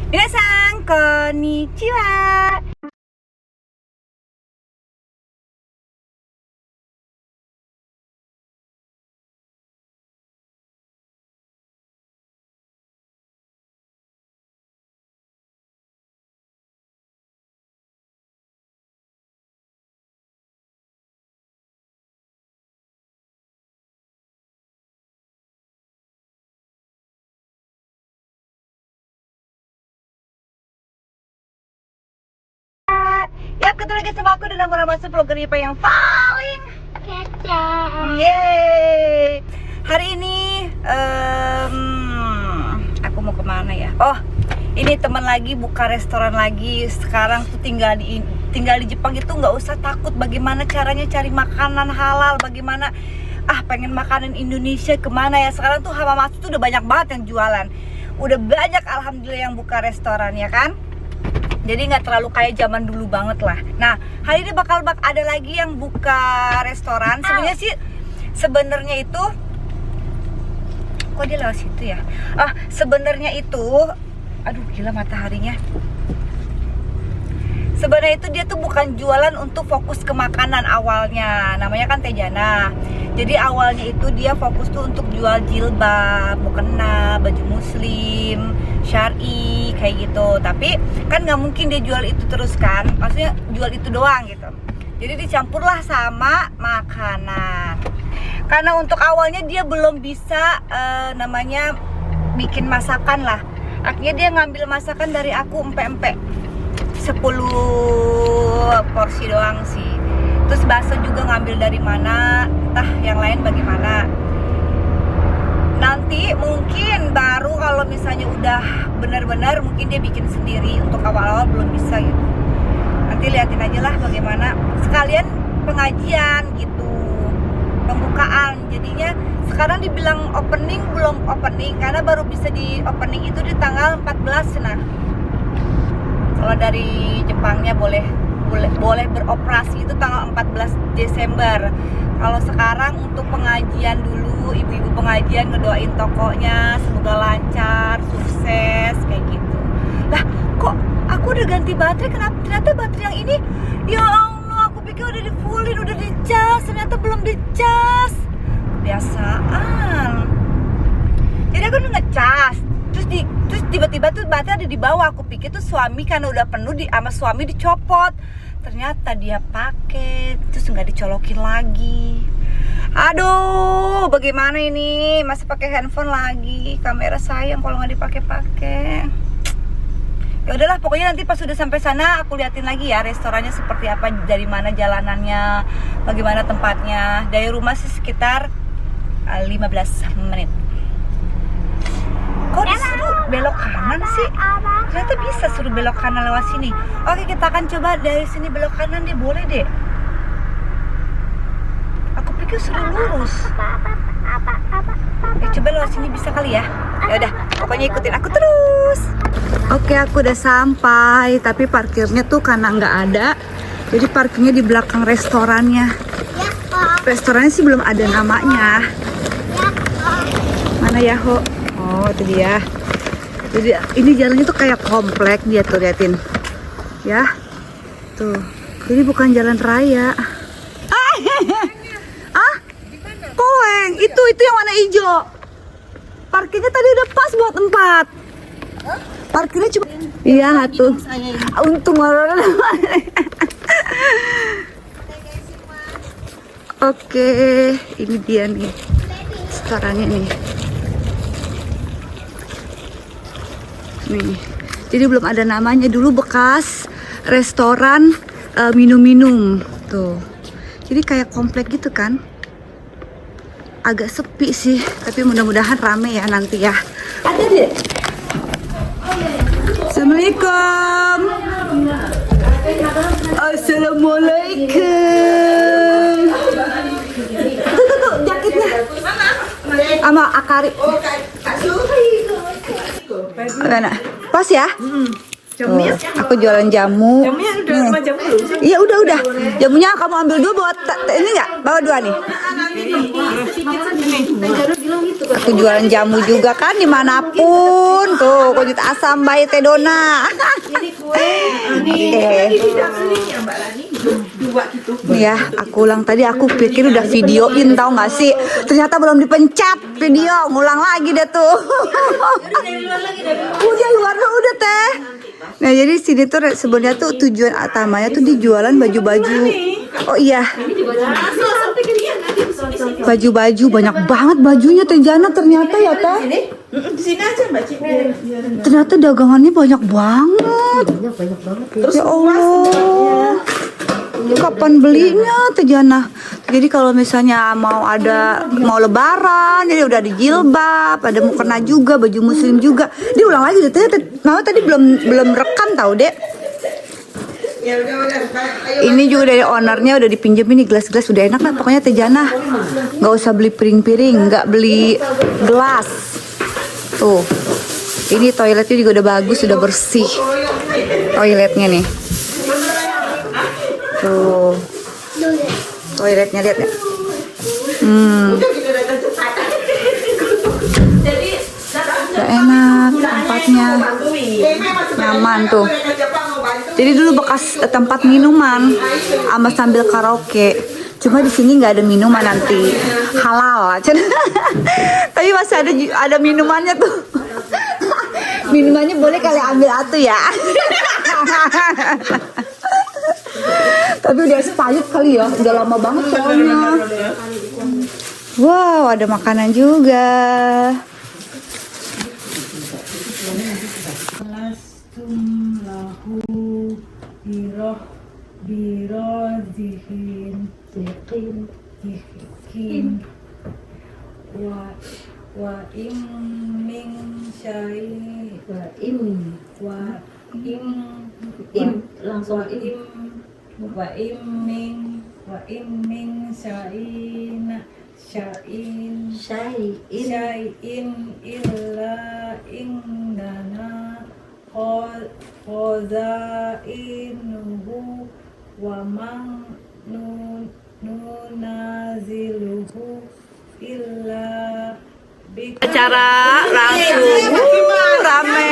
Minasan, konnichiwa. Ya, ketemu lagi sama aku dan nama masuk vlogger Ipa yang paling kece. Yeay. Hari ini aku mau kemana ya? Oh, ini teman lagi buka restoran lagi. Sekarang tuh tinggal di Jepang itu nggak usah takut bagaimana caranya cari makanan halal, bagaimana pengen makanan Indonesia kemana ya. Sekarang tuh Hamamatsu tuh udah banyak banget yang jualan. Udah banyak alhamdulillah yang buka restoran ya kan. Jadi nggak terlalu kayak zaman dulu banget lah. Nah, hari ini bakal ada lagi yang buka restoran. Sebenarnya itu, kok dia lewat situ ya? Sebenarnya itu, aduh gila mataharinya. Sebenarnya itu dia tuh bukan jualan untuk fokus ke makanan awalnya. Namanya kan Tejana. Jadi awalnya itu dia fokus tuh untuk jual jilbab, mukena, baju muslim, syar'i kayak gitu. Tapi kan nggak mungkin dia jual itu terus kan. Maksudnya jual itu doang gitu. Jadi dicampurlah sama makanan. Karena untuk awalnya dia belum bisa namanya bikin masakan lah. Akhirnya dia ngambil masakan dari aku empe-empe 10 porsi doang sih. Terus bakso juga ngambil dari mana, entah yang lain bagaimana. Nanti mungkin baru kalau misalnya udah benar-benar mungkin dia bikin sendiri. Untuk awal-awal belum bisa gitu. Nanti liatin aja lah bagaimana. Sekalian pengajian gitu, pembukaan. Jadinya sekarang dibilang opening, belum opening karena baru bisa di opening itu di tanggal 14 nah. Kalau dari Jepangnya boleh beroperasi itu tanggal 14 Desember. Kalau sekarang untuk pengajian dulu, ibu-ibu pengajian ngedoain tokonya semoga lancar, sukses kayak gitu. Lah, kok aku udah ganti baterai, kenapa ternyata baterai yang ini? Ya Allah, aku pikir udah di fullin, udah dicas, ternyata belum dicas. Kebiasaan. Jadi aku udah ngecas. Terus tiba-tiba tuh baterai ada di bawah. Aku pikir tuh suami karena udah penuh sama suami dicopot. Ternyata dia pakai, terus nggak dicolokin lagi. Aduh, bagaimana ini? Masih pakai handphone lagi. Kamera sayang kalau nggak dipakai-pakai. Ya udahlah, pokoknya nanti pas sudah sampai sana aku liatin lagi ya restorannya seperti apa, dari mana jalanannya, bagaimana tempatnya. Dari rumah sih sekitar 15 menit. Kok disuruh belok kanan sih? Ternyata bisa suruh belok kanan lewat sini. Oke, kita akan coba dari sini belok kanan deh, boleh deh. Aku pikir suruh lurus. Coba lewat sini bisa kali ya. Ya udah, pokoknya ikutin aku terus. Oke, aku udah sampai, tapi parkirnya tuh karena nggak ada. Jadi parkirnya di belakang restorannya. Restorannya sih belum ada namanya. Mana ya, Ho? Oh, itu dia. Jadi ini jalannya tuh kayak komplek dia tuh, liatin. Ya. Tuh. Jadi bukan jalan raya. Koeng. Itu yang warna hijau. Parkirnya tadi udah pas buat 4. Parkirnya cuma iya, tuh. Untung orang. Oke, ini dia nih. Restorannya nih. Nih, jadi belum ada namanya. Dulu bekas restoran minum-minum tuh. Jadi kayak komplek gitu kan. Agak sepi sih, tapi mudah-mudahan rame ya nanti ya. Ada deh. Assalamualaikum. Assalamualaikum. Tuh jaketnya. Sama Akari. Mana? Pas ya? Aku jualan jamu. Jamunya Iya udah. Jamunya kamu ambil dua bawa ini nggak? Bawa dua nih. Aku jualan jamu juga kan dimanapun tuh. Kujut asam bayi teh dona. Nih ya, aku ulang tadi aku pikir udah videoin tahu nggak sih? Ternyata belum dipencet video, ngulang lagi deh tuh. Udah luar udah teh. Nah jadi sini tuh sebenarnya tuh tujuan utamanya tuh dijualan baju-baju. Oh iya. Baju-baju banyak banget bajunya Teh Jana ternyata ya Teh. Di sini aja Mbak Cik. Ternyata dagangannya banyak banget. Terus Ya Allah. Kapan belinya Teh Jana? Jadi kalau misalnya mau lebaran, jadi udah di jilbab, ada mukena juga, baju muslim juga. Dia ulang lagi deh Teh. Mama tadi belum rekam tahu Dek. Ya udah. Ini juga dari ownernya udah dipinjemin nih gelas-gelas, udah enak lah pokoknya Teh Jana. Nggak usah beli piring-piring, nggak beli gelas. Tuh, ini toiletnya juga udah bagus, udah bersih. Toiletnya nih. Tuh, toiletnya lihat ya. Udah enak tempatnya, nyaman tuh. Jadi dulu bekas tempat minuman sama sambil karaoke. Cuma di sini nggak ada minuman nanti halal. Tapi masih ada minumannya tuh. Minumannya boleh kali ambil atuh ya. Tapi udah expired kali ya, udah lama banget soalnya. Wow, ada makanan juga. Zihin wa im min syai wa im min syai'in illa indana khazainuhu wa man nunaziluhu illa acara langsung rame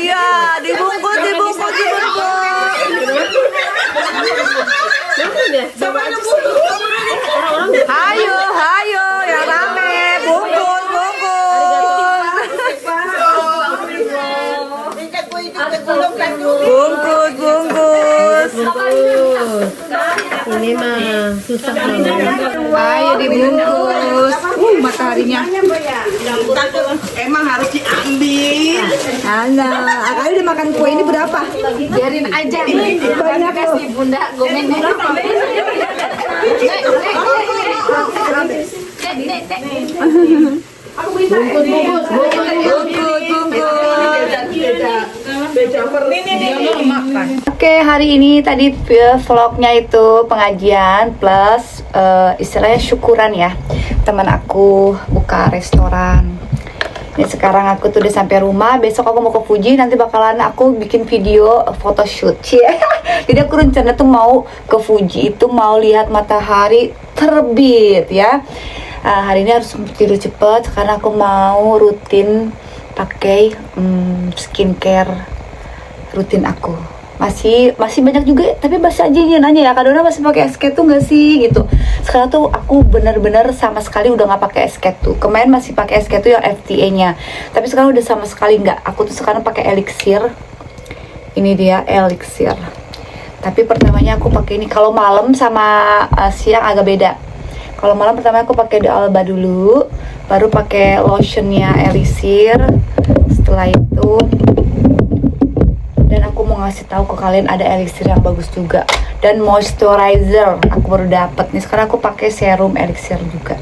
ya, dibungkus hayo ya rame bungkus Ini mah susah banget. Ayo dibungkus. Mataharinya. Emang harus diambil. Ayo udah makan kue ini berapa? Biarin aja. Banyak kasih Bunda gomen. Oke, hari ini tadi vlognya itu pengajian plus istilahnya syukuran ya. Teman aku buka restoran. Ini sekarang aku tuh udah sampai rumah. Besok aku mau ke Fuji, nanti bakalan aku bikin video photoshoot. Jadi aku rencana tuh mau ke Fuji itu mau lihat matahari terbit ya. Hari ini harus tidur cepet karena aku mau rutin pakai skincare rutin aku. Masih banyak juga, tapi masih aja nanya ya, Kak Dona masih pakai SK2 nggak sih gitu. Sekarang tuh aku bener-bener sama sekali udah nggak pakai SK2. Kemarin masih pakai SK2 yang FTA-nya, tapi sekarang udah sama sekali nggak. Aku tuh sekarang pakai elixir. Ini dia elixir. Tapi pertamanya aku pakai ini. Kalau malam sama siang agak beda. Kalau malam pertama aku pakai The Alba dulu, baru pakai lotionnya elixir. Setelah itu dan aku mau ngasih tahu ke kalian ada elixir yang bagus juga dan moisturizer aku baru dapat nih. Sekarang aku pakai serum elixir juga,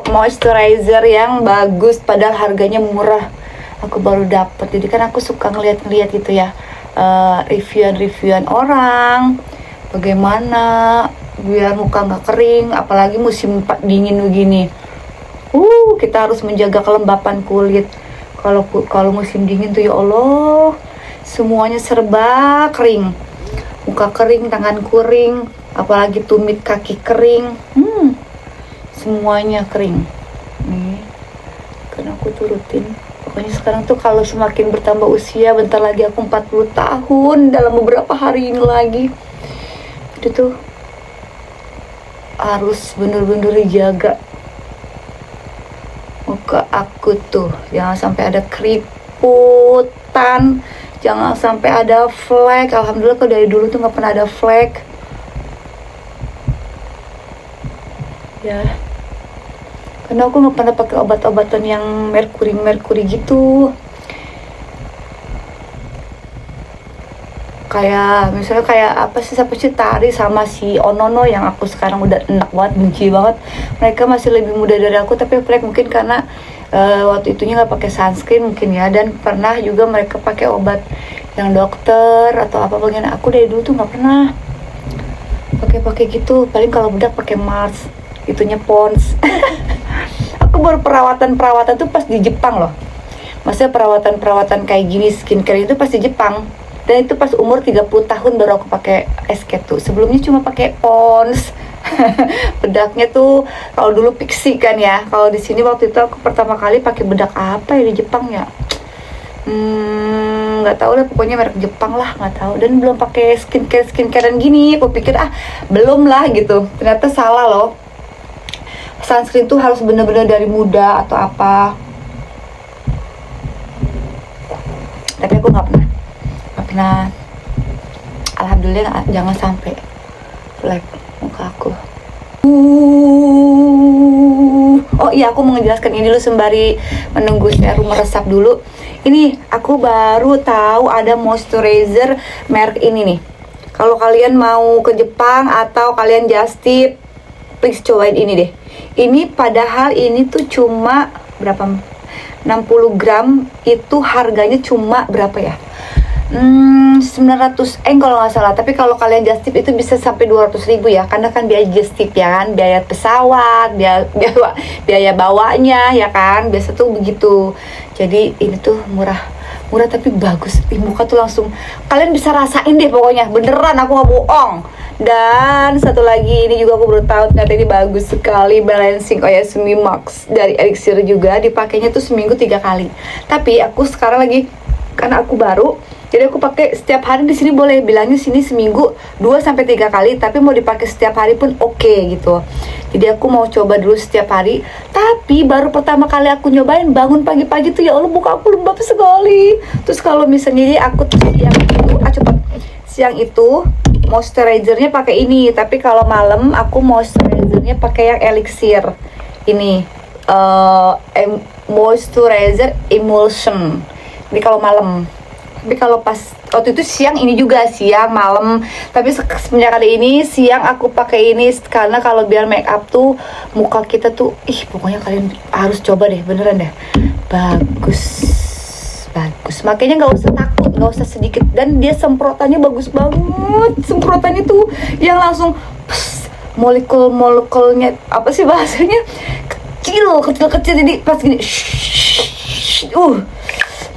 moisturizer yang bagus padahal harganya murah. Aku baru dapat. Jadi kan aku suka ngeliat gitu ya, reviewan orang bagaimana biar muka nggak kering, apalagi musim dingin begini. Kita harus menjaga kelembapan kulit. Kalau musim dingin tuh ya Allah, semuanya serba kering. Muka kering, tangan kering, apalagi tumit kaki kering. Semuanya kering. Nih, karena aku turutin. Pokoknya sekarang tuh kalau semakin bertambah usia, bentar lagi aku 40 tahun dalam beberapa hari ini lagi. Itu tuh harus bener-bener dijaga muka aku tuh, jangan sampai ada keriputan, jangan sampai ada flek. Alhamdulillah kalau dari dulu tuh nggak pernah ada flek ya, karena aku nggak pernah pakai obat-obatan yang merkuri gitu. Kayak misalnya kayak apa sih, siapa sih, Tari sama si Onono yang aku sekarang udah enak banget, benci banget. Mereka masih lebih muda dari aku tapi flek mungkin karena waktu itunya nggak pakai sunscreen mungkin ya, dan pernah juga mereka pakai obat yang dokter atau apa bagian. Aku dari dulu tuh nggak pernah pakai gitu, paling kalau bedak pakai Mars, itunya Pond's. Aku baru perawatan tuh pas di Jepang loh. Maksudnya perawatan kayak gini, skincare itu pas di Jepang. Dan itu pas umur 30 tahun baru aku pakai SK tuh. Sebelumnya cuma pakai Pond's. Bedaknya tuh kalau dulu Pixi kan ya. Kalau di sini waktu itu aku pertama kali pakai bedak apa ya di Jepang ya? Nggak tahu lah, pokoknya merek Jepang lah, nggak tahu. Dan belum pakai skincarean gini. Aku pikir belum lah gitu. Ternyata salah loh. Sunscreen tuh harus bener-bener dari muda atau apa. Tapi aku nggak pernah. Alhamdulillah jangan sampai flek muka aku. Oh iya, aku mau menjelaskan ini dulu sembari menunggu serum meresap dulu. Ini aku baru tahu ada moisturizer merek ini nih. Kalau kalian mau ke Jepang atau kalian just tip, please cobain ini deh. Ini padahal ini tuh cuma berapa? 60 gram itu harganya cuma berapa ya? 900 kalau nggak salah. Tapi kalau kalian just tip itu bisa sampai 200.000 ya, karena kan biaya just tip ya kan, biaya pesawat, biaya bawanya ya kan, biasa tuh begitu. Jadi ini tuh murah tapi bagus. Muka tuh langsung kalian bisa rasain deh pokoknya, beneran aku nggak bohong. Dan satu lagi, ini juga aku baru tahu ternyata ini bagus sekali, Balancing Oyasumi Max dari Elixir juga. Dipakainya tuh seminggu 3 kali. Tapi aku sekarang lagi, karena aku baru, jadi aku pakai setiap hari. Di sini boleh bilangnya sini seminggu 2-3 kali, tapi mau dipakai setiap hari pun oke gitu. Jadi aku mau coba dulu setiap hari. Tapi baru pertama kali aku nyobain, bangun pagi-pagi tuh ya Allah muka aku lembab sekali. Terus kalau misalnya jadi aku tuh siang itu moisturizernya pakai ini, tapi kalau malam aku moisturizernya pakai yang Elixir ini, moisturizer emulsion. Ini kalau malam. Tapi kalau pas waktu itu siang ini juga, siang malam. Tapi semenjak kali ini siang aku pakai ini, karena kalau biar make up tuh muka kita tuh pokoknya kalian harus coba deh, beneran deh, bagus. Makanya nggak usah takut, nggak usah sedikit. Dan dia semprotannya bagus banget. Semprotannya tuh yang langsung molekul-molekulnya apa sih bahasanya, kecil. Jadi pas gini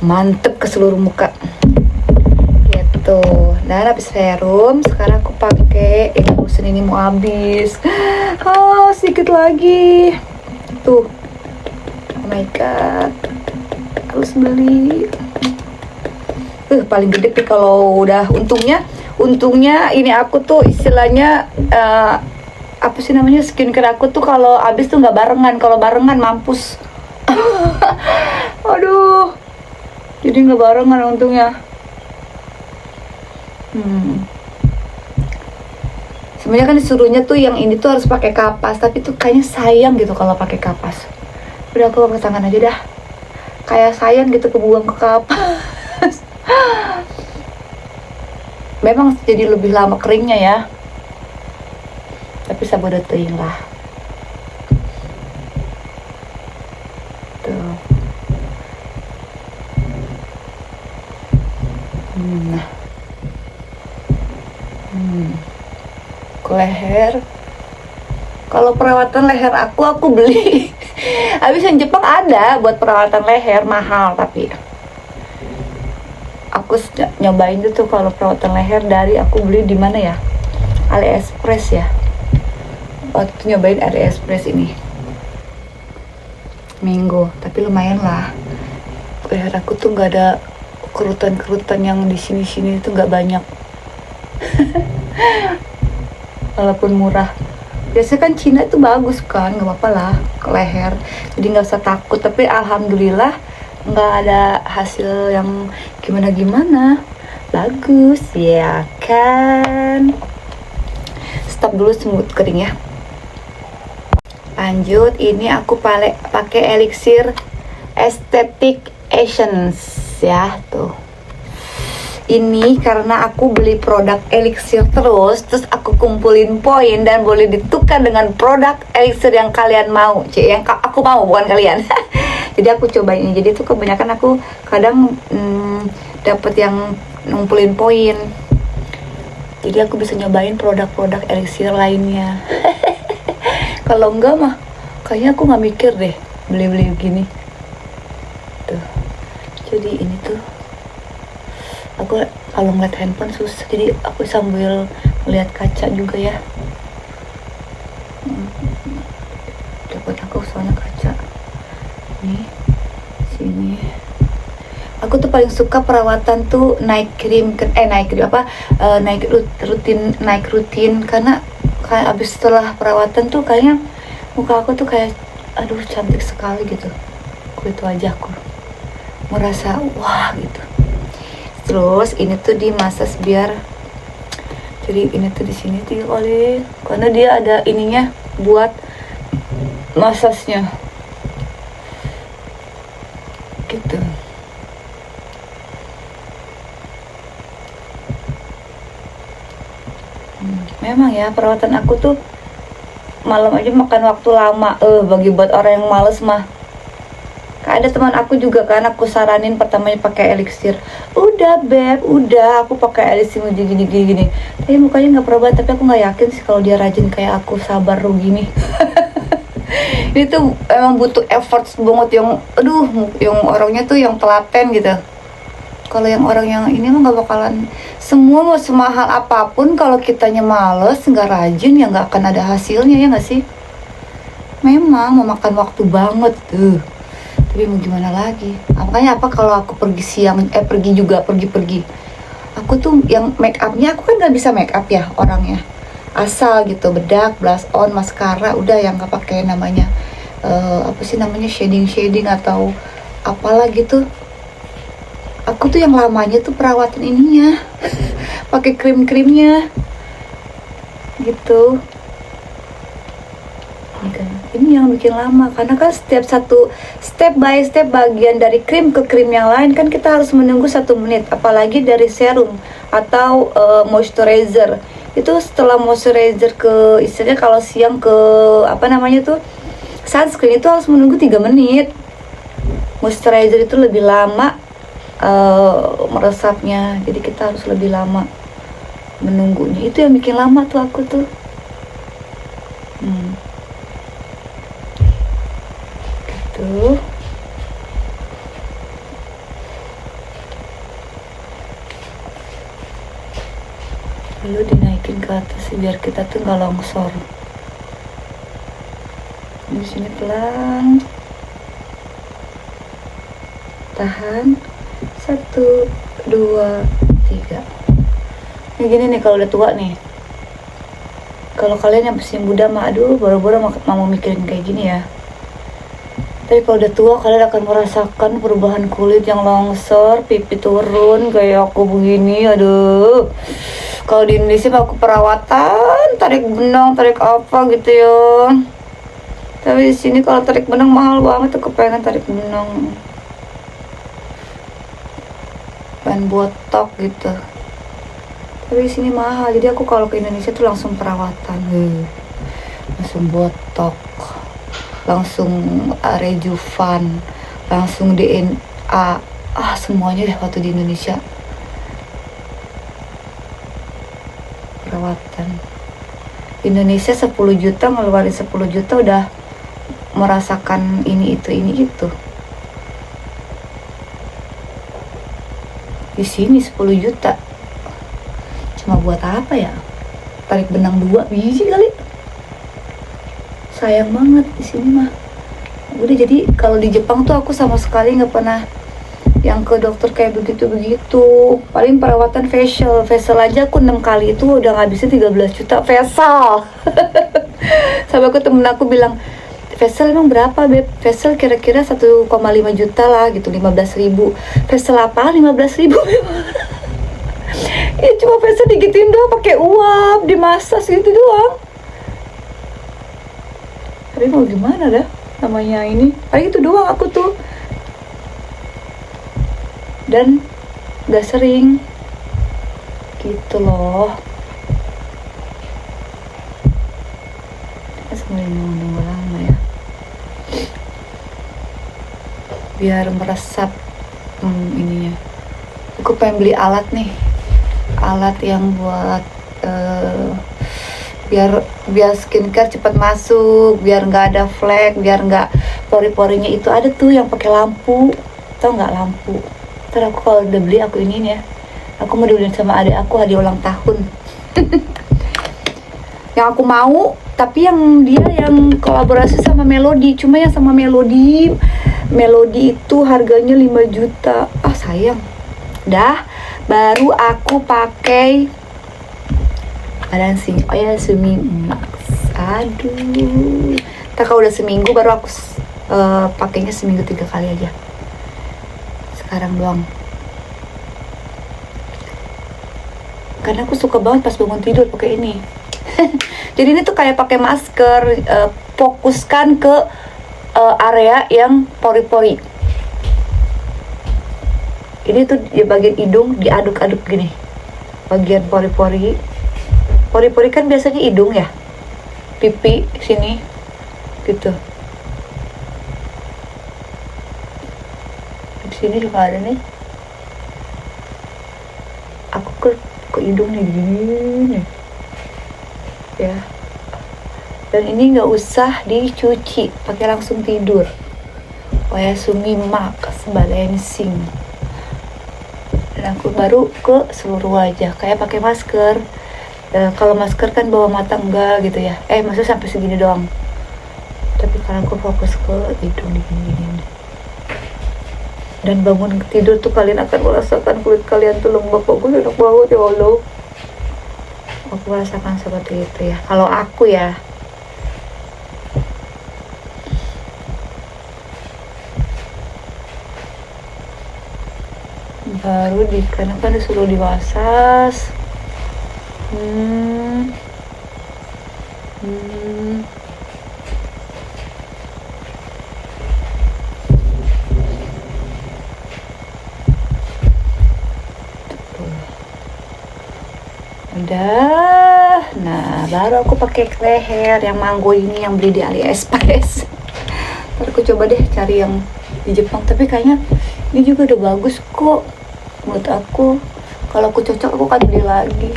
mantep ke seluruh muka gitu. Dan habis serum sekarang aku pakai emulsion ini, mau habis sedikit lagi tuh. Oh my god, harus beli. Paling gede nih kalau udah, untungnya ini aku tuh istilahnya apa sih namanya, skincare aku tuh kalau habis tuh nggak barengan. Kalau barengan mampus. Aduh, jadi nggak barengan untungnya. Sebenarnya kan disuruhnya tuh yang ini tuh harus pakai kapas, tapi tuh kayaknya sayang gitu kalau pakai kapas. Udah aku pakai tangan aja dah. Kayak sayang gitu kebuang ke kapas. Memang jadi lebih lama keringnya ya. Tapi sabar teuing lah. Tuh. Ke leher. Kalau perawatan leher aku beli Habis yang Jepang ada buat perawatan leher mahal, tapi aku nyobain tuh kalau perawatan leher dari aku beli di mana ya, AliExpress ya. Waktu nyobain AliExpress ini minggu, tapi lumayan lah. Leher aku tuh nggak ada kerutan-kerutan yang di sini-sini itu nggak banyak. Walaupun murah. Biasanya kan Cina itu bagus kan, nggak apa-apa lah ke leher, jadi nggak usah takut. Tapi alhamdulillah nggak ada hasil yang gimana-gimana, bagus ya kan. Stop dulu semut kering ya. Lanjut, ini aku pakai elixir Aesthetic Essence ya tuh. Ini karena aku beli produk elixir terus aku kumpulin poin dan boleh ditukar dengan produk elixir yang kalian mau, yang aku mau, bukan kalian. Jadi aku cobain ini. Jadi tuh kebanyakan aku kadang dapat yang ngumpulin poin. Jadi aku bisa nyobain produk-produk elixir lainnya. Kalau enggak mah kayaknya aku nggak mikir deh beli-beli gini. Tuh. Jadi ini tuh aku kalau ngeliat handphone susah, jadi aku sambil melihat kaca juga ya. Dapat aku soalnya kaca nih sini. Aku tuh paling suka perawatan tuh naik rutin karena kayak abis setelah perawatan tuh kayaknya muka aku tuh kayak aduh cantik sekali gitu, kulit wajahku merasa wah gitu. Terus ini tuh dimasas biar, jadi ini tuh di sini tuh oleh, karena dia ada ininya buat masasnya gitu. Memang ya perawatan aku tuh malam aja makan waktu lama, bagi buat orang yang males mah. Ada teman aku juga kan, aku saranin pertamanya pakai elixir. Udah beb, udah aku pakai elixir gini. Tapi mukanya nggak pernah, tapi aku nggak yakin sih kalau dia rajin kayak aku, sabar lu gini. Ini tuh emang butuh effort banget yang orangnya tuh yang telaten gitu. Kalau yang orang yang ini mah nggak bakalan, semua mau semahal apapun kalau kitanya males nggak rajin ya nggak akan ada hasilnya, ya nggak sih? Memang mau makan waktu banget tuh. Tapi mau gimana lagi? Makanya kalau aku pergi siang, pergi. Aku tuh yang make upnya, aku kan nggak bisa make up ya orangnya. Asal gitu, bedak, blush on, maskara, udah yang nggak pakai namanya apa sih namanya shading atau apalah gitu. Aku tuh yang lamanya tuh perawatan ininya, pakai krimnya, gitu. Ini yang bikin lama karena kan step by step bagian dari krim ke krim yang lain kan kita harus menunggu 1 menit, apalagi dari serum atau moisturizer itu. Setelah moisturizer ke istilahnya kalau siang ke apa namanya tuh sunscreen itu harus menunggu 3 menit. Moisturizer itu lebih lama meresapnya, jadi kita harus lebih lama menunggunya. Itu yang bikin lama tuh aku tuh. Tuh. Lalu dinaikin ke atas biar kita tuh nggak longsor. Di sini pelan. Tahan. 1, 2, 3. Ini gini nih kalau udah tua nih. Kalau kalian yang masih muda mah aduh baru-baru mau mikirin kayak gini ya. Tapi kalau udah tua kalian akan merasakan perubahan kulit yang longsor, pipi turun kayak aku begini. Aduh. Kalau di Indonesia aku perawatan, tarik benang, tarik apa gitu ya. Tapi di sini kalau tarik benang mahal banget, aku pengen tarik benang. Pengen botok gitu. Tapi di sini mahal. Jadi aku kalau ke Indonesia tuh langsung perawatan. Langsung botok. Langsung rejuvan, langsung DNA, semuanya deh waktu di Indonesia. Perawatan Indonesia 10 juta, ngeluarin 10 juta udah merasakan ini itu. Di sini 10 juta. Cuma buat apa ya? Tarik benang 2 biji kali. Sayang banget di sini mah. Udah, jadi kalau di Jepang tuh aku sama sekali nggak pernah yang ke dokter kayak begitu. Paling perawatan facial aja aku 6 kali itu udah ngabisin 13 juta facial. Sampai aku temen aku bilang, facial emang berapa beb? Facial kira-kira 1,5 juta lah gitu, 15.000. Facial apa? 15.000 ya cuma facial digituin doang, pakai uap, dimasas gitu doang. Tapi mau gimana dah namanya ini? Paling itu doang aku tuh. Dan gak sering gitu loh. Kita semuanya nunggu lama ya, biar meresap ininya. Aku pengen beli alat nih, alat yang buat biar skincare cepat masuk, biar nggak ada flek, biar nggak pori-porinya itu ada tuh yang pakai lampu, tau nggak lampu? Ntar aku kalau udah beli aku ini ya, aku mau dibeliin sama adik aku hadiah ulang tahun. Yang aku mau, tapi yang dia yang kolaborasi sama Melody, cuma yang sama Melody itu harganya 5 juta. Ah sayang. Dah, baru aku pakai oil Sumi Max. Aduh. Tak kalau udah seminggu baru aku pakainya seminggu 3 kali aja. Sekarang doang. Karena aku suka banget pas bangun tidur pakai ini. Jadi ini tuh kayak pakai masker, fokuskan ke area yang pori-pori. Ini tuh di bagian hidung diaduk-aduk gini. Bagian pori-pori. Pori-pori kan biasanya hidung ya. Pipi sini gitu. Di sini juga ada nih. Aku ke hidung nih gini. Ya. Dan ini nggak usah dicuci, pakai langsung tidur. Oyasumi Max Balancing. Dan aku baru ke seluruh wajah, kayak pakai masker. Kalau masker kan bawah mata enggak gitu ya. Maksudnya sampai segini doang. Tapi kalau aku fokus ke hidung gini. Dan bangun tidur tuh kalian akan merasakan kulit kalian tuh lembab. Bagus, enak banget ya Allah. Aku merasakan seperti itu ya. Kalau aku ya. Baru karena kan disuruh diwasas. Udah. Nah, baru aku pakai leher yang mango ini yang beli di AliExpress. Ntar aku coba deh cari yang di Jepang, tapi kayaknya ini juga udah bagus kok menurut aku. Kalau aku cocok aku akan beli lagi.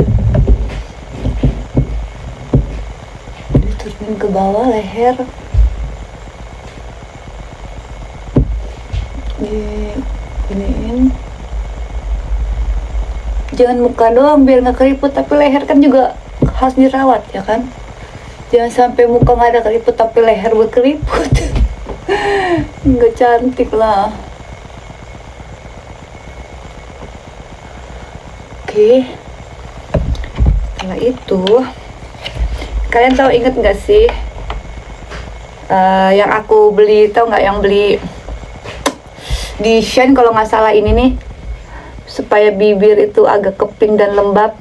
Diturunin ke bawah leher. Iniin. Jangan muka doang biar nggak keriput, tapi leher kan juga harus dirawat ya kan. Jangan sampai muka nggak ada keriput tapi leher berkeriput. Nggak cantik lah. Oke. Setelah itu kalian tahu, inget nggak sih yang aku beli, tahu nggak yang beli di Shein kalau nggak salah, ini nih supaya bibir itu agak keping dan lembab.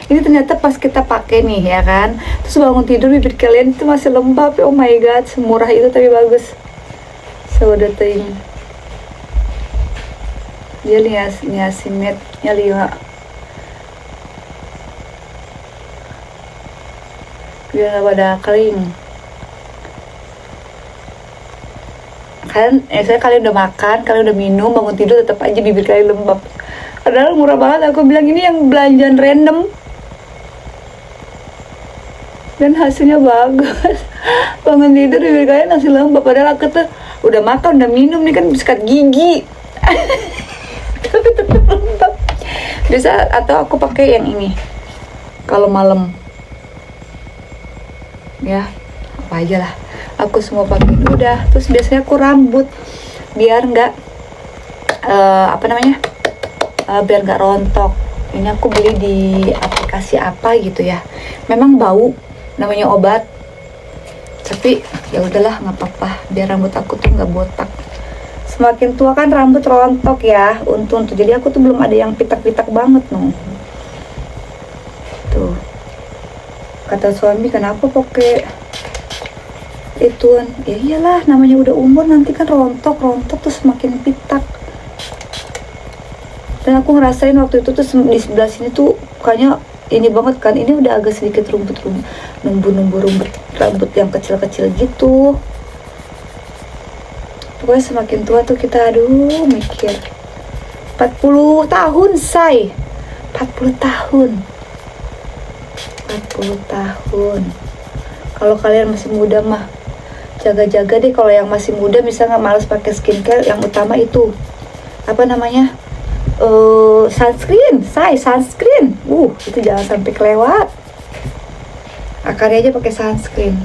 Ini ternyata pas kita pakai nih ya kan, terus bangun tidur bibir kalian itu masih lembab. Oh my god, semurah itu tapi bagus. Saudara ting dia niacinamide-nya 5 biar gak pada kering. Kalian udah makan, kalian udah minum, bangun tidur tetap aja bibir kalian lembab. Padahal murah banget. Aku bilang ini yang belanjaan random. dan hasilnya bagus. Bangun tidur bibir kalian masih lembab, padahal aku tuh udah makan udah minum nih kan sikat gigi tapi tetap lembab. Bisa atau aku pakai yang ini kalau malam ya, apa aja lah aku semua pakai udah. Terus biasanya aku rambut biar nggak biar nggak rontok. Ini aku beli di aplikasi apa gitu ya, memang bau, namanya obat, tapi ya udahlah nggak apa-apa biar rambut aku tuh nggak botak. Semakin tua kan rambut rontok ya, untung tuh. Jadi aku tuh belum ada yang pitak-pitak banget no. Tuh kata suami, kenapa pakai ituan? Ya iyalah, namanya udah umur nanti kan rontok tuh semakin pitak. Dan aku ngerasain waktu itu tuh di sebelah sini tuh kayaknya ini banget kan, ini udah agak sedikit numbu rambut yang kecil-kecil gitu. Pokoknya semakin tua tuh kita mikir 40 tahun say, 40 tahun. Kalau kalian masih muda mah jaga-jaga deh. Kalau yang masih muda misalnya males pakai skincare, yang utama itu apa namanya, sunscreen. Itu jangan sampai kelewat. Akarnya aja pakai sunscreen.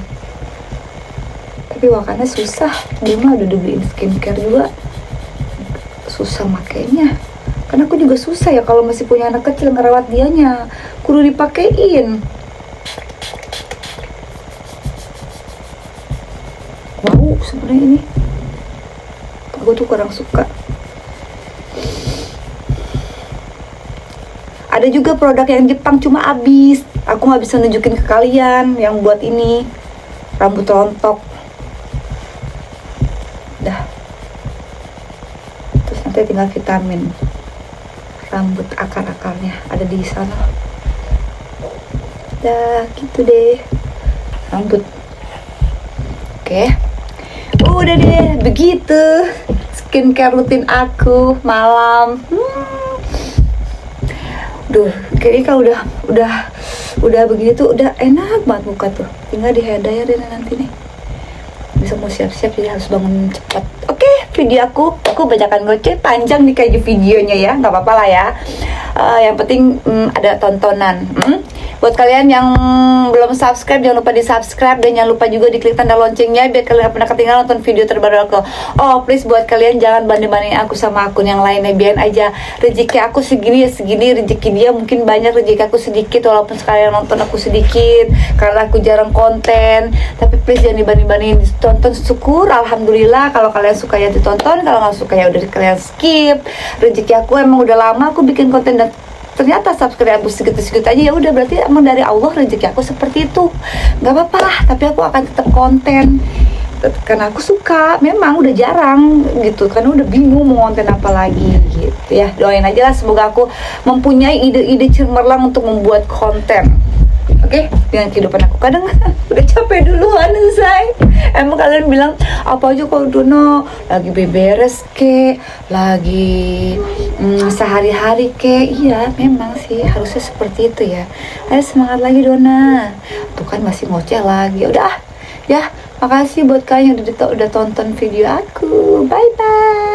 Tapi makanya susah, dia mah udah dibeliin skincare juga susah makainya. Karena aku juga susah ya kalau masih punya anak kecil ngerawat dianya, kudu dipakein. Wow, sebenarnya ini aku tuh kurang suka. Ada juga produk yang Jepang cuma habis, aku nggak bisa nunjukin ke kalian yang buat ini rambut rontok. Dah, terus nanti tinggal vitamin rambut, akar-akarnya ada di sana. Dah gitu deh rambut. Oke, udah deh begitu skincare rutin aku malam. Duh, kayaknya kalau udah begini tuh udah enak banget muka tuh. Tinggal di hair dryer deh nanti nih. Bisa mau siap-siap jadi harus bangun cepat. Oke, video aku bacakan goceh panjang nih kayak videonya ya, nggak apa-apa lah ya. Yang penting ada tontonan. Buat kalian yang belum subscribe, jangan lupa di subscribe dan jangan lupa juga diklik tanda loncengnya biar kalian gak pernah ketinggalan nonton video terbaru aku. Oh please, buat kalian jangan banding-bandingin aku sama akun yang lainnya. Biarin aja rezeki aku segini ya segini, rezeki dia mungkin banyak, rezeki aku sedikit. Walaupun sekalian nonton aku sedikit karena aku jarang konten, tapi please jangan dibanding-bandingin. Ditonton syukur, alhamdulillah. Kalau kalian suka ya ditonton, kalau nggak suka ya udah kalian skip. Rezeki aku emang udah lama aku bikin konten dan ternyata subscribe aku segitu-segitu aja, ya udah berarti emang dari Allah rezeki aku seperti itu. Nggak apa-apa lah, tapi aku akan tetap konten karena aku suka. Memang udah jarang gitu karena udah bingung mau konten apa lagi gitu ya. Doain aja lah semoga aku mempunyai ide-ide cemerlang untuk membuat konten. Oke, dengan kehidupan aku kadang udah capek duluan say. Emang kalian bilang apa aja kalau Dono lagi beberes ke, lagi sehari-hari ke. Iya memang sih harusnya seperti itu ya. Ayo semangat lagi Dona. Tuh kan masih ngoceh lagi. Udah ya, makasih buat kalian yang udah tonton video aku. Bye bye.